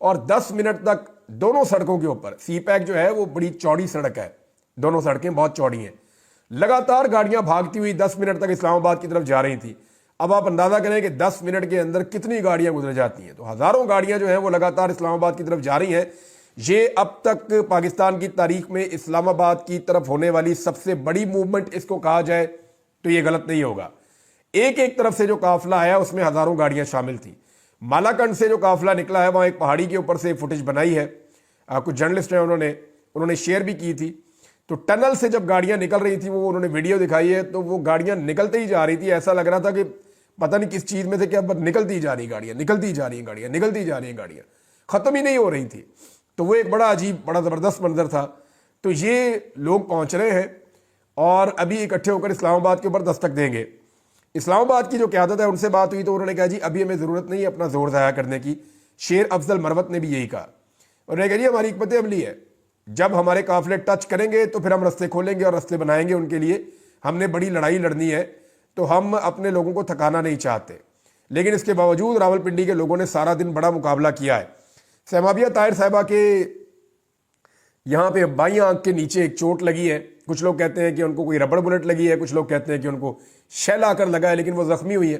اور 10 منٹ تک دونوں سڑکوں کے اوپر، سی پیک جو ہے وہ بڑی چوڑی سڑک ہے، دونوں سڑکیں بہت چوڑی ہیں، لگاتار گاڑیاں بھاگتی ہوئی 10 منٹ تک اسلام آباد کی طرف جا رہی تھی۔ اب آپ اندازہ کریں کہ 10 منٹ کے اندر کتنی گاڑیاں گزر جاتی ہیں، تو ہزاروں گاڑیاں جو ہیں وہ لگاتار اسلام آباد کی طرف جا رہی ہیں۔ یہ اب تک پاکستان کی تاریخ میں اسلام آباد کی طرف ہونے والی سب سے بڑی موومنٹ اس کو کہا جائے تو یہ غلط نہیں ہوگا۔ ایک طرف سے جو قافلہ آیا اس میں ہزاروں گاڑیاں شامل تھیں۔ مالاکنڈ سے جو قافلہ نکلا ہے وہاں ایک پہاڑی کے اوپر سے فوٹیج بنائی ہے، کچھ جرنلسٹ ہیں انہوں نے شیئر بھی کی تھی۔ تو ٹنل سے جب گاڑیاں نکل رہی تھی وہ انہوں نے ویڈیو دکھائی ہے، تو وہ گاڑیاں نکلتے ہی جا رہی تھی، ایسا لگ رہا تھا کہ پتہ نہیں کس چیز میں سے کیا نکلتی ہی جا رہی گاڑیاں، نکلتی جا رہی گاڑیاں، نکلتی جا رہی گاڑیاں، ختم ہی نہیں ہو رہی تھی۔ تو وہ ایک بڑا عجیب، بڑا زبردست منظر تھا۔ تو یہ لوگ پہنچ رہے ہیں اور ابھی اکٹھے ہو کر اسلام آباد کے اوپر دستک دیں گے۔ اسلام آباد کی جو قیادت ہے ان سے بات ہوئی تو انہوں نے کہا جی ابھی ہمیں ضرورت نہیں ہے اپنا زور ضائع کرنے کی۔ شیر افضل مروت نے بھی یہی کہا، انہوں نے کہا جی ہماری حکمت عملی ہے، جب ہمارے قافلے ٹچ کریں گے تو پھر ہم رستے کھولیں گے اور رستے بنائیں گے ان کے لیے، ہم نے بڑی لڑائی لڑنی ہے، تو ہم اپنے لوگوں کو تھکانا نہیں چاہتے۔ لیکن اس کے باوجود راولپنڈی کے لوگوں نے سارا دن بڑا مقابلہ کیا ہے۔ سیمابیہ طاہر صاحبہ کے یہاں پہ بائیں آنکھ کے نیچے ایک چوٹ لگی ہے، کچھ لوگ کہتے ہیں کہ ان کو کوئی ربڑ بلٹ لگی ہے، کچھ لوگ کہتے ہیں کہ ان کو شیل آ کر لگا ہے، لیکن وہ زخمی ہوئی ہے۔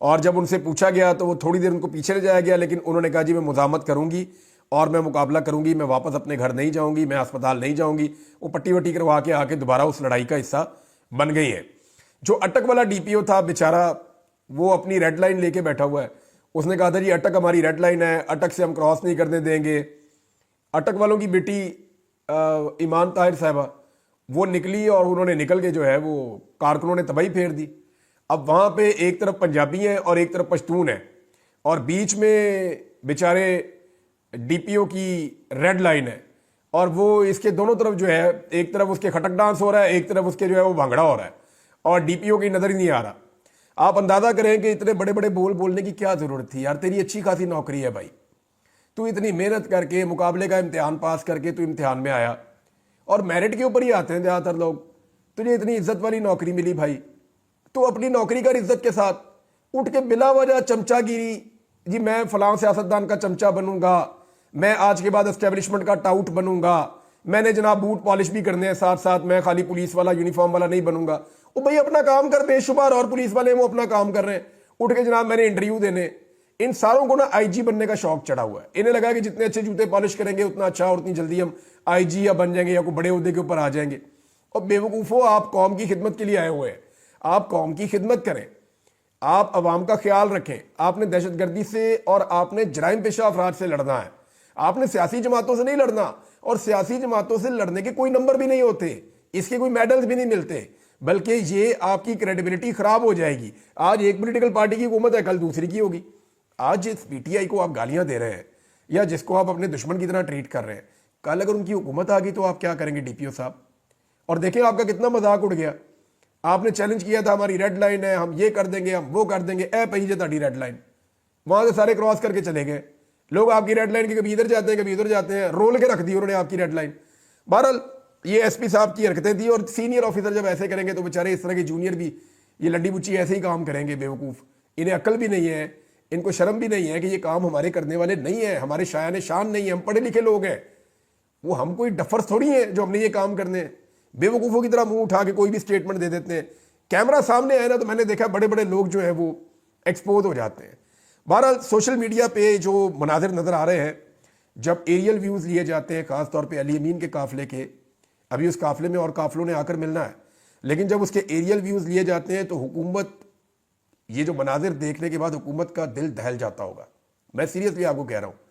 اور جب ان سے پوچھا گیا تو وہ تھوڑی دیر ان کو پیچھے لے جایا گیا، لیکن انہوں نے کہا جی میں مزاحمت کروں گی اور میں مقابلہ کروں گی، میں واپس اپنے گھر نہیں جاؤں گی، میں اسپتال نہیں جاؤں گی۔ وہ پٹی وٹی کروا کے آ کے دوبارہ اس لڑائی کا حصہ بن گئی ہے۔ جو اٹک والا ڈی پی او تھا بیچارہ، وہ اپنی ریڈ لائن لے کے بیٹھا ہوا ہے، اس نے کہا تھا جی اٹک ہماری ریڈ لائن ہے، اٹک سے ہم کراس نہیں کرنے دیں گے۔ اٹک والوں کی بیٹی ایمان طاہر صاحبہ وہ نکلی اور انہوں نے نکل کے جو ہے وہ کارکنوں نے تباہی پھیر دی۔ اب وہاں پہ ایک طرف پنجابی ہیں اور ایک طرف پشتون ہیں، اور بیچ میں بیچارے ڈی پی او کی ریڈ لائن ہے، اور وہ اس کے دونوں طرف جو ہے ایک طرف اس کے کھٹک ڈانس ہو رہا ہے، ایک طرف اس کے جو ہے وہ بھانگڑا ہو رہا ہے، اور ڈی پی او کی نظر ہی نہیں آ رہا۔ آپ اندازہ کریں کہ اتنے بڑے بڑے بولنے کی کیا ضرورت تھی یار، تیری اچھی خاصی نوکری ہے بھائی، تو اتنی محنت کر کے مقابلے کا امتحان پاس کر کے تو امتحان میں آیا، اور میرٹ کے اوپر ہی آتے ہیں زیادہ تر لوگ، تجھے اتنی عزت والی نوکری ملی بھائی، تو اپنی نوکری کا عزت کے ساتھ اٹھ کے بلا وجہ چمچا گیری، جی میں فلاں سیاستدان کا چمچا بنوں گا، میں آج کے بعد اسٹیبلشمنٹ کا ٹاؤٹ بنوں گا، میں نے جناب بوٹ پالش بھی کرنے ہیں ساتھ ساتھ، میں خالی پولیس والا یونیفارم والا نہیں بنوں گا۔ وہ بھائی اپنا کام کر، بے شمار اور پولیس والے وہ اپنا کام کر رہے ہیں، اٹھ کے جناب میں نے انٹرویو دینے۔ ان ساروں کو نا آئی جی بننے کا شوق چڑھا ہوا ہے، انہیں لگا کہ جتنے اچھے جوتے پالش کریں گے اتنا اچھا، اور اتنی جلدی ہم آئی جی یا بن جائیں گے یا کوئی بڑے عہدے کے اوپر آ جائیں گے۔ اور بے وقوفو، آپ قوم کی خدمت کے لیے آئے ہوئے ہیں، آپ قوم کی خدمت کریں، آپ عوام کا خیال رکھیں۔ آپ نے دہشت گردی سے اور آپ نے جرائم پیشہ افراد سے لڑنا ہے، آپ نے سیاسی جماعتوں سے نہیں لڑنا، اور سیاسی جماعتوں سے لڑنے کے کوئی نمبر بھی نہیں ہوتے، اس کے کوئی میڈلز بھی نہیں ملتے، بلکہ یہ آپ کی کریڈیبلٹی خراب ہو جائے گی۔ آج ایک پولیٹیکل پارٹی کی حکومت ہے، کل دوسری کی ہوگی۔ آج جس پی ٹی آئی کو آپ گالیاں دے رہے ہیں یا جس کو آپ اپنے دشمن کی طرح ٹریٹ کر رہے ہیں، کل اگر ان کی حکومت آ گئی تو آپ کیا کریں گے ڈی پی او صاحب؟ اور دیکھیں آپ کا کتنا مذاق اڑ گیا، آپ نے چیلنج کیا تھا ہماری ریڈ لائن ہے، ہم یہ کر دیں گے، ہم وہ کر دیں گے، اے پہی جے تہاڈی ریڈ لائن، وہاں سے سارے کراس کر کے چلے گئے لوگ، آپ کی ریڈ لائن کے کبھی ادھر جاتے ہیں کبھی ادھر جاتے ہیں، رول کے رکھ دی انہوں نے آپ کی ریڈ لائن۔ بہرحال یہ ایس پی صاحب کی حرکتیں تھیں، اور سینئر آفیسر جب ایسے کریں گے تو بیچارے اس طرح کے جونیئر بھی یہ لڈی بچی ایسے ہی کام کریں گے، بیوقوف، انہیں عقل بھی نہیں ہے، ان کو شرم بھی نہیں ہے کہ یہ کام ہمارے کرنے والے نہیں ہیں، ہمارے شایان شان نہیں ہیں، ہم پڑھے لکھے لوگ ہیں، وہ ہم کوئی ڈفرز تھوڑی ہیں جو ہم نے یہ کام کرنے ہیں۔ بے وقوفوں کی طرح منہ اٹھا کے کوئی بھی سٹیٹمنٹ دے دیتے ہیں، کیمرہ سامنے آئے نا تو میں نے دیکھا بڑے بڑے لوگ جو ہیں وہ ایکسپوز ہو جاتے ہیں۔ بہرحال سوشل میڈیا پہ جو مناظر نظر آ رہے ہیں، جب ایریل ویوز لیے جاتے ہیں، خاص طور پہ علی امین کے قافلے کے، ابھی اس قافلے میں اور قافلوں نے آ کر ملنا ہے، لیکن جب اس کے ایریل ویوز لیے جاتے ہیں تو حکومت، یہ جو مناظر دیکھنے کے بعد حکومت کا دل دہل جاتا ہوگا، میں سیریسلی آپ کو کہہ رہا ہوں۔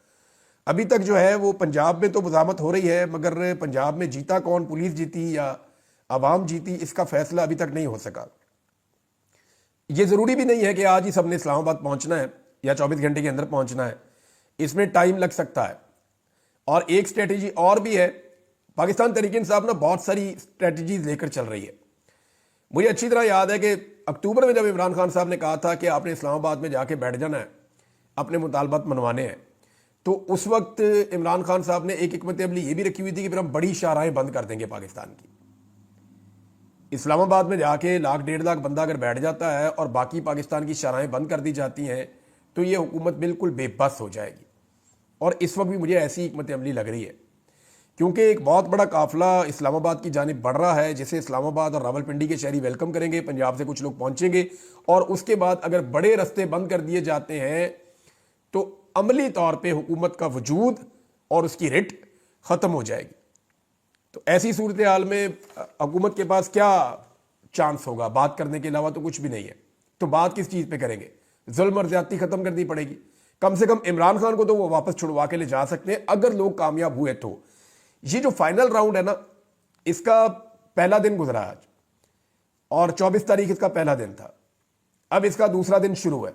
ابھی تک جو ہے وہ پنجاب میں تو مزاحمت ہو رہی ہے، مگر پنجاب میں جیتا کون، پولیس جیتی یا عوام جیتی، اس کا فیصلہ ابھی تک نہیں ہو سکا۔ یہ ضروری بھی نہیں ہے کہ آج ہی سب نے اسلام آباد پہنچنا ہے یا 24 گھنٹے کے اندر پہنچنا ہے، اس میں ٹائم لگ سکتا ہے۔ اور ایک اسٹریٹجی اور بھی ہے، پاکستان تحریک انصاف نا بہت ساری اسٹریٹجیز لے کر چل رہی ہے۔ مجھے اچھی طرح یاد ہے کہ اکتوبر میں جب عمران خان صاحب نے کہا تھا کہ آپ نے اسلام آباد میں جا کے بیٹھ جانا ہے، اپنے مطالبات منوانے ہیں، تو اس وقت عمران خان صاحب نے ایک حکمت عملی یہ بھی رکھی ہوئی تھی کہ پھر ہم بڑی شاہراہیں بند کر دیں گے پاکستان کی۔ اسلام آباد میں جا کے 1.5 لاکھ بندہ اگر بیٹھ جاتا ہے اور باقی پاکستان کی شاہراہیں بند کر دی جاتی ہیں تو یہ حکومت بالکل بے بس ہو جائے گی، اور اس وقت بھی مجھے ایسی حکمت عملی لگ رہی ہے، کیونکہ ایک بہت بڑا قافلہ اسلام آباد کی جانب بڑھ رہا ہے، جسے اسلام آباد اور راولپنڈی کے شہری ویلکم کریں گے، پنجاب سے کچھ لوگ پہنچیں گے، اور اس کے بعد اگر بڑے رستے بند کر دیے جاتے ہیں تو عملی طور پہ حکومت کا وجود اور اس کی رٹ ختم ہو جائے گی۔ تو ایسی صورتحال میں حکومت کے پاس کیا چانس ہوگا؟ بات کرنے کے علاوہ تو کچھ بھی نہیں ہے۔ تو بات کس چیز پہ کریں گے؟ ظلم اور زیادتی ختم کرنی پڑے گی۔ کم سے کم عمران خان کو تو وہ واپس چھڑوا کے لے جا سکتے ہیں اگر لوگ کامیاب ہوئے تو۔ یہ جو فائنل راؤنڈ ہے نا، اس کا پہلا دن گزرا آج، اور 24 تاریخ اس کا پہلا دن تھا، اب اس کا دوسرا دن شروع ہے۔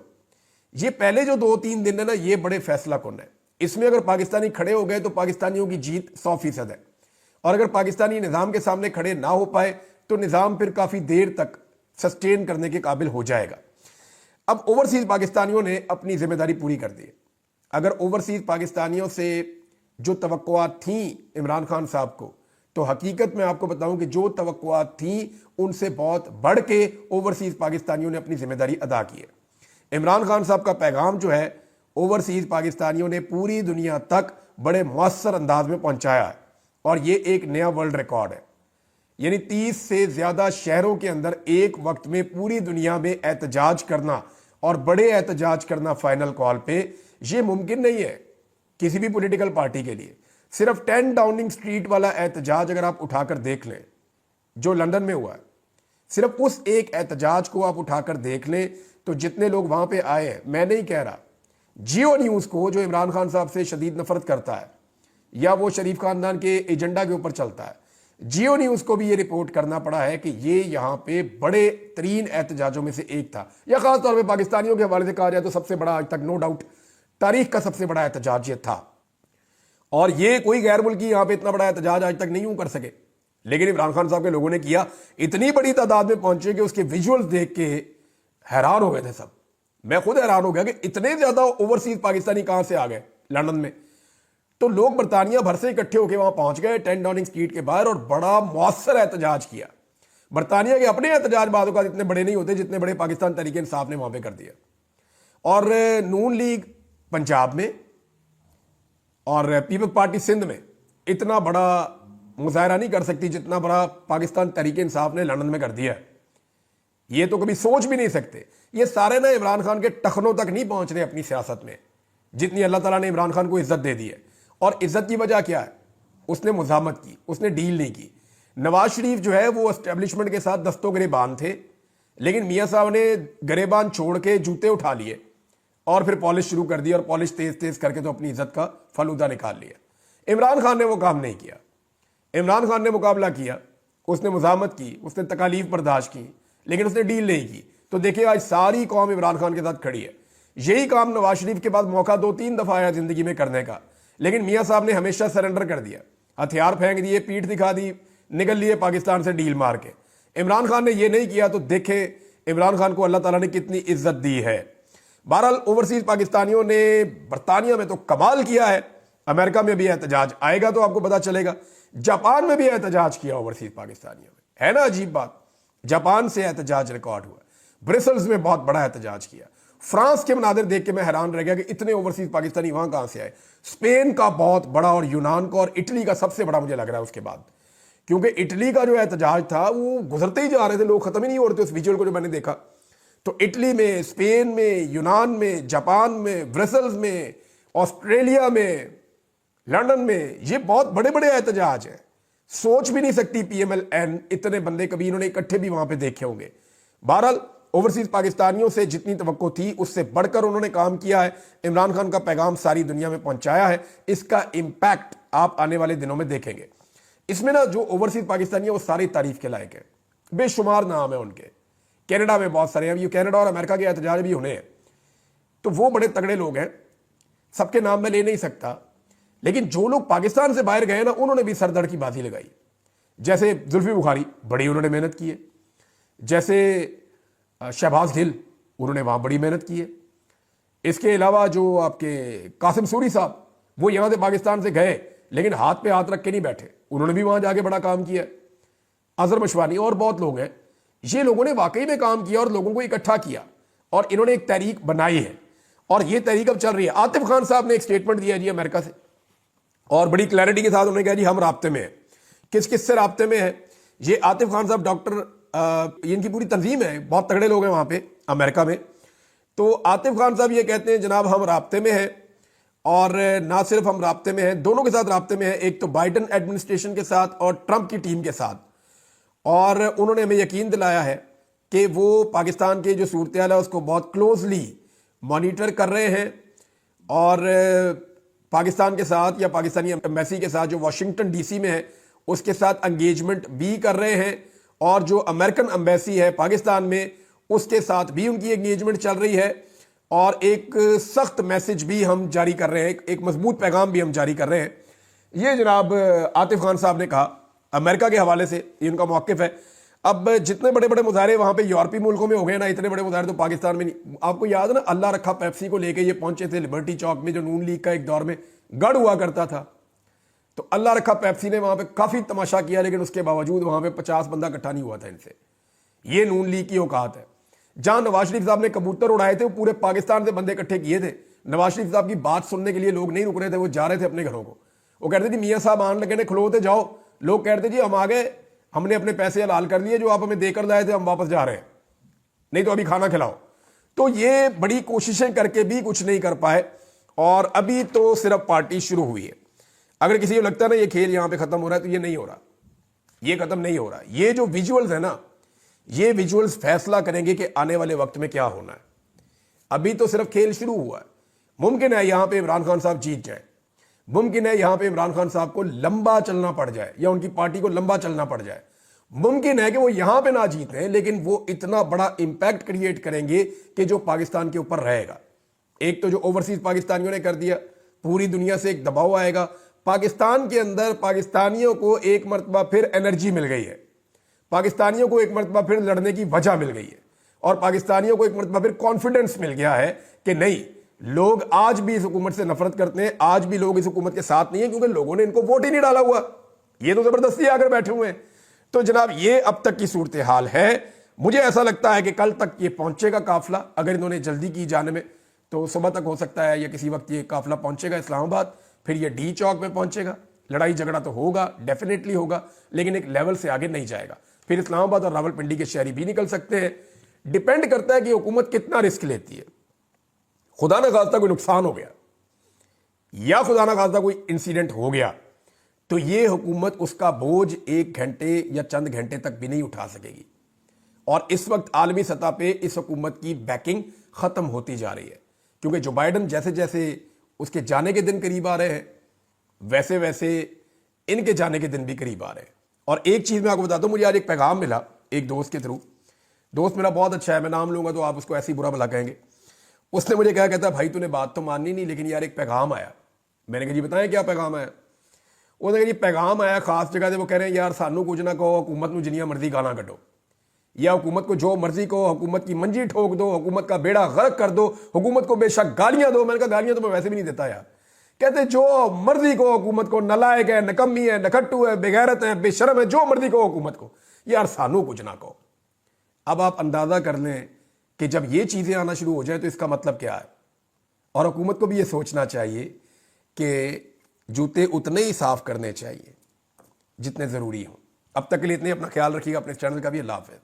یہ پہلے جو 2-3 دن ہے نا، یہ بڑے فیصلہ کن ہے۔ اس میں اگر پاکستانی کھڑے ہو گئے تو پاکستانیوں کی جیت 100% ہے، اور اگر پاکستانی نظام کے سامنے کھڑے نہ ہو پائے تو نظام پھر کافی دیر تک سسٹین کرنے کے قابل ہو جائے گا۔ اب اوورسیز پاکستانیوں نے اپنی ذمہ داری پوری کر دی ہے۔ اگر اوورسیز پاکستانیوں سے جو توقعات تھیں عمران خان صاحب کو، تو حقیقت میں آپ کو بتاؤں کہ جو توقعات تھیں ان سے بہت بڑھ کے اوورسیز پاکستانیوں نے اپنی ذمہ داری ادا کی ہے۔ عمران خان صاحب کا پیغام جو ہے اوورسیز پاکستانیوں نے پوری دنیا تک بڑے مؤثر انداز میں پہنچایا ہے، اور یہ ایک نیا ورلڈ ریکارڈ ہے۔ یعنی 30 سے زیادہ شہروں کے اندر ایک وقت میں پوری دنیا میں احتجاج کرنا، اور بڑے احتجاج کرنا فائنل کال پہ، یہ ممکن نہیں ہے کسی بھی پولیٹیکل پارٹی کے لیے۔ صرف 10 ڈاؤننگ سٹریٹ والا احتجاج اگر آپ اٹھا کر دیکھ لیں جو لندن میں ہوا ہے، صرف اس ایک احتجاج کو آپ اٹھا کر دیکھ لیں تو جتنے لوگ وہاں پہ آئے ہیں، میں نہیں کہہ رہا جیو نیوز کو جو عمران خان صاحب سے شدید نفرت کرتا ہے یا وہ شریف خاندان کے ایجنڈا کے اوپر چلتا ہے، جیو نیوز کو بھی یہ رپورٹ کرنا پڑا ہے کہ یہ یہاں پہ بڑے ترین احتجاجوں میں سے ایک تھا، یا خاص طور پہ پاکستانیوں کے حوالے سے کہا جائے تو سب سے بڑا آج تک نو ڈاؤٹ تاریخ کا سب سے بڑا احتجاج یہ تھا۔ اور یہ کوئی غیر ملکی یہاں پہ اتنا بڑا احتجاج آج تک نہیں ہوں کر سکے، لیکن عمران خان صاحب کے لوگوں نے کیا، اتنی بڑی تعداد میں پہنچے کہ اس کے ویژولز دیکھ کے حیران ہو گئے تھے سب۔ میں خود حیران ہو گیا کہ اتنے زیادہ اوورسیز پاکستانی کہاں سے آ گئے لندن میں۔ تو لوگ برطانیہ بھر سے اکٹھے ہو کے وہاں پہنچ گئے 10 ڈاؤننگ سٹریٹ کے باہر، اور بڑا مؤثر احتجاج کیا۔ برطانیہ کے اپنے احتجاج بعض اوقات اتنے بڑے نہیں ہوتے جتنے بڑے پاکستان تحریک انصاف نے وہاں پہ کر دیا۔ اور نون لیگ پنجاب میں اور پیپلز پارٹی سندھ میں اتنا بڑا مظاہرہ نہیں کر سکتی جتنا بڑا پاکستان تحریک انصاف نے لندن میں کر دیا ہے۔ یہ تو کبھی سوچ بھی نہیں سکتے۔ یہ سارے نا عمران خان کے ٹخنوں تک نہیں پہنچ رہے اپنی سیاست میں، جتنی اللہ تعالیٰ نے عمران خان کو عزت دے دی ہے۔ اور عزت کی وجہ کیا ہے؟ اس نے مزاحمت کی، اس نے ڈیل نہیں کی۔ نواز شریف جو ہے وہ اسٹیبلشمنٹ کے ساتھ دستوں گریبان تھے، لیکن میاں صاحب نے گریبان چھوڑ کے جوتے اٹھا لیے اور پھر پالش شروع کر دی، اور پالش تیز تیز کر کے تو اپنی عزت کا فلودہ نکال لیا۔ عمران خان نے وہ کام نہیں کیا۔ عمران خان نے مقابلہ کیا، اس نے مزاحمت کی، اس نے تکالیف برداشت کی، لیکن اس نے ڈیل نہیں کی۔ تو دیکھیں آج ساری قوم عمران خان کے ساتھ کھڑی ہے۔ یہی کام نواز شریف کے پاس موقع 2-3 دفعہ آیا زندگی میں کرنے کا، لیکن میاں صاحب نے ہمیشہ سرنڈر کر دیا، ہتھیار پھینک دیے، پیٹھ دکھا دی، نکل لیے پاکستان سے ڈیل مار کے۔ عمران خان نے یہ نہیں کیا، تو دیکھیں عمران خان کو اللہ تعالیٰ نے کتنی عزت دی ہے۔ بہرحال اوورسیز پاکستانیوں نے برطانیہ میں تو کمال کیا ہے، امریکہ میں بھی احتجاج آئے گا تو آپ کو پتا چلے گا، جاپان میں بھی احتجاج کیا اوورسیز پاکستانیوں میں، ہے نا عجیب بات؟ جاپان سے احتجاج ریکارڈ ہوا، برسلز میں بہت بڑا احتجاج کیا۔ فرانس کے مناظر دیکھ کے میں حیران رہ گیا کہ اتنے اوورسیز پاکستانی وہاں کہاں سے آئے۔ اسپین کا بہت بڑا، اور یونان کا اور اٹلی کا سب سے بڑا مجھے لگ رہا ہے اس کے بعد، کیونکہ اٹلی کا جو احتجاج تھا وہ گزرتے ہی جا رہے تھے، لوگ ختم ہی نہیں ہو رہے تھے اس ویژول کو جو میں نے دیکھا۔ تو اٹلی میں، اسپین میں، یونان میں، جاپان میں، برسلز میں، آسٹریلیا میں، لندن میں، یہ بہت بڑے بڑے احتجاج ہیں۔ سوچ بھی نہیں سکتی پی ایم ایل این اتنے بندے کبھی انہوں نے اکٹھے بھی وہاں پہ دیکھے ہوں گے۔ بہرحال اوورسیز پاکستانیوں سے جتنی توقع تھی اس سے بڑھ کر انہوں نے کام کیا ہے۔ عمران خان کا پیغام ساری دنیا میں پہنچایا ہے، اس کا امپیکٹ آپ آنے والے دنوں میں دیکھیں گے۔ اس میں نا جو اوورسیز پاکستانی ہیں وہ ساری تعریف کے لائق ہیں، بے شمار نام ہیں ان کے۔ کینیڈا میں بہت سارے ہیں، یہ کینیڈا اور امریکہ کے احتجاج بھی ہونے ہیں، تو وہ بڑے تگڑے لوگ ہیں، سب کے نام میں لے نہیں سکتا، لیکن جو لوگ پاکستان سے باہر گئے نا انہوں نے بھی سر دڑ کی بازی لگائی۔ جیسے زلفی بخاری، بڑی انہوں نے محنت کی ہے۔ جیسے شہباز گل، انہوں نے وہاں بڑی محنت کی ہے۔ اس کے علاوہ جو آپ کے قاسم سوری صاحب، وہ یہاں سے پاکستان سے گئے لیکن ہاتھ پہ ہاتھ رکھ کے نہیں بیٹھے، انہوں نے بھی وہاں جا کے بڑا کام کیا ہے۔ اظہر مشوانی اور بہت لوگ ہیں، یہ لوگوں نے واقعی میں کام کیا اور لوگوں کو اکٹھا کیا، اور انہوں نے ایک تحریک بنائی ہے۔ اور یہ تحریک اب چل رہی ہے. عاطف خان صاحب نے ایک سٹیٹمنٹ دیا جی امریکہ سے, اور بڑی کلیئرٹی کے ساتھ انہوں نے کہا جی ہم رابطے میں ہیں. کس کس سے رابطے میں ہے؟ یہ عاطف خان صاحب ڈاکٹر ان کی پوری تنظیم ہے, بہت تگڑے لوگ ہیں وہاں پہ امریکہ میں. تو عاطف خان صاحب یہ کہتے ہیں جناب ہم رابطے میں ہیں, اور نہ صرف ہم رابطے میں ہیں, دونوں کے ساتھ رابطے میں ہیں, ایک تو بائیڈن ایڈمنسٹریشن کے ساتھ اور ٹرمپ کی ٹیم کے ساتھ. اور انہوں نے ہمیں یقین دلایا ہے کہ وہ پاکستان کے جو صورتحال ہے اس کو بہت کلوزلی مانیٹر کر رہے ہیں, اور پاکستان کے ساتھ یا پاکستانی ایمبیسی کے ساتھ جو واشنگٹن ڈی سی میں ہے اس کے ساتھ انگیجمنٹ بھی کر رہے ہیں, اور جو امریکن ایمبیسی ہے پاکستان میں اس کے ساتھ بھی ان کی انگیجمنٹ چل رہی ہے. اور ایک سخت میسج بھی ہم جاری کر رہے ہیں, ایک مضبوط پیغام بھی ہم جاری کر رہے ہیں. یہ جناب عاطف خان صاحب نے کہا امریکہ کے حوالے سے, یہ ان کا موقف ہے. اب جتنے بڑے بڑے مظاہرے وہاں پہ یورپی ملکوں میں ہو گئے نا, اتنے بڑے مظاہرے تو پاکستان میں نہیں. آپ کو یاد ہے نا اللہ رکھا پیپسی کو لے کے یہ پہنچے تھے لبرٹی چوک میں, جو نون لیگ کا ایک دور میں گڑھ ہوا کرتا تھا. تو اللہ رکھا پیپسی نے وہاں پہ کافی تماشا کیا, لیکن اس کے باوجود وہاں پہ 50 بندہ اکٹھا نہیں ہوا تھا ان سے. یہ نون لیگ کی اوقات ہے. جہاں نواز شریف صاحب نے کبوتر اڑائے تھے وہ پورے پاکستان سے بندے اکٹھے کیے تھے. نواز شریف صاحب کی بات سننے کے لیے لوگ نہیں رک رہے تھے, وہ جا رہے تھے اپنے گھروں کو. وہ کہتے تھے میاں صاحب آن لگے نے کھلوتے جاؤ. لوگ کہتے جی ہم آ گئے, ہم نے اپنے پیسے حلال کر لیے جو آپ ہمیں دے کر لائے تھے, ہم واپس جا رہے ہیں, نہیں تو ابھی کھانا کھلاؤ. تو یہ بڑی کوششیں کر کے بھی کچھ نہیں کر پائے, اور ابھی تو صرف پارٹی شروع ہوئی ہے. اگر کسی کو لگتا ہے نا یہ کھیل یہاں پہ ختم ہو رہا ہے, تو یہ نہیں ہو رہا, یہ ختم نہیں ہو رہا. یہ جو ویژولز ہیں نا, یہ ویژولز فیصلہ کریں گے کہ آنے والے وقت میں کیا ہونا ہے. ابھی تو صرف کھیل شروع ہوا ہے. ممکن ہے یہاں پہ عمران خان صاحب جیت جائے, ممکن ہے یہاں پہ عمران خان صاحب کو لمبا چلنا پڑ جائے, یا ان کی پارٹی کو لمبا چلنا پڑ جائے. ممکن ہے کہ وہ یہاں پہ نہ جیتیں, لیکن وہ اتنا بڑا امپیکٹ کریٹ کریں گے کہ جو پاکستان کے اوپر رہے گا. ایک تو جو اوورسیز پاکستانیوں نے کر دیا, پوری دنیا سے ایک دباؤ آئے گا. پاکستان کے اندر پاکستانیوں کو ایک مرتبہ پھر انرجی مل گئی ہے, پاکستانیوں کو ایک مرتبہ پھر لڑنے کی وجہ مل گئی ہے, اور پاکستانیوں کو ایک مرتبہ پھر کانفیڈنس مل گیا ہے کہ نہیں, لوگ آج بھی اس حکومت سے نفرت کرتے ہیں, آج بھی لوگ اس حکومت کے ساتھ نہیں ہیں, کیونکہ لوگوں نے ان کو ووٹ ہی نہیں ڈالا ہوا, یہ تو زبردستی آ کر بیٹھے ہوئے ہیں. تو جناب یہ اب تک کی صورتحال ہے. مجھے ایسا لگتا ہے کہ کل تک یہ پہنچے گا قافلہ, اگر انہوں نے جلدی کی جانے میں تو صبح تک ہو سکتا ہے یا کسی وقت یہ قافلہ پہنچے گا اسلام آباد, پھر یہ ڈی چوک میں پہنچے گا. لڑائی جھگڑا تو ہوگا, ڈیفینیٹلی ہوگا, لیکن ایک لیول سے آگے نہیں جائے گا. پھر اسلام آباد اور راولپنڈی کے شہری بھی نکل سکتے ہیں. ڈیپینڈ کرتا ہے کہ حکومت کتنا رسک لیتی ہے. خدا نہ خواستہ کوئی نقصان ہو گیا یا خدا نہ خواستہ کوئی انسیڈنٹ ہو گیا تو یہ حکومت اس کا بوجھ 1 گھنٹے یا چند گھنٹے تک بھی نہیں اٹھا سکے گی. اور اس وقت عالمی سطح پہ اس حکومت کی بیکنگ ختم ہوتی جا رہی ہے, کیونکہ جو بائیڈن جیسے جیسے اس کے جانے کے دن قریب آ رہے ہیں, ویسے ویسے ان کے جانے کے دن بھی قریب آ رہے ہیں. اور ایک چیز میں آپ کو بتاتا ہوں, مجھے آج ایک پیغام ملا ایک دوست کے تھرو. دوست میرا بہت اچھا ہے, میں نام لوں گا تو آپ اس کو ایسی برا بھلا کہیں گے. اس نے مجھے کہا, کہتا بھائی تو نے بات تو ماننی نہیں, لیکن یار ایک پیغام آیا. میں نے کہا جی بتائیں کیا پیغام آیا. وہ نے کہا جی پیغام آیا خاص جگہ سے, وہ کہہ رہے ہیں یار سانو کچھ نہ کہو, حکومت نو جنیاں مرضی گالاں کڈو, یا حکومت کو جو مرضی کہو, حکومت کی منجی ٹھوک دو, حکومت کا بیڑا غرق کر دو, حکومت کو بے شک گالیاں دو. میں نے کہا گالیاں تو میں ویسے بھی نہیں دیتا یار. کہتے جو مرضی کہو حکومت کو, نلائق ہے, نکمی ہے, نکھٹو ہے, بے غیرت ہے, بے شرم ہے, جو مرضی کہو حکومت کو, یار سانو کچھ نہ کہو. اب آپ اندازہ کر لیں کہ جب یہ چیزیں آنا شروع ہو جائیں تو اس کا مطلب کیا ہے. اور حکومت کو بھی یہ سوچنا چاہیے کہ جوتے اتنے ہی صاف کرنے چاہیے جتنے ضروری ہوں. اب تک کے لیے اتنے, اپنا خیال رکھیے گا, اپنے چینل کا بھی. اللہ حافظ.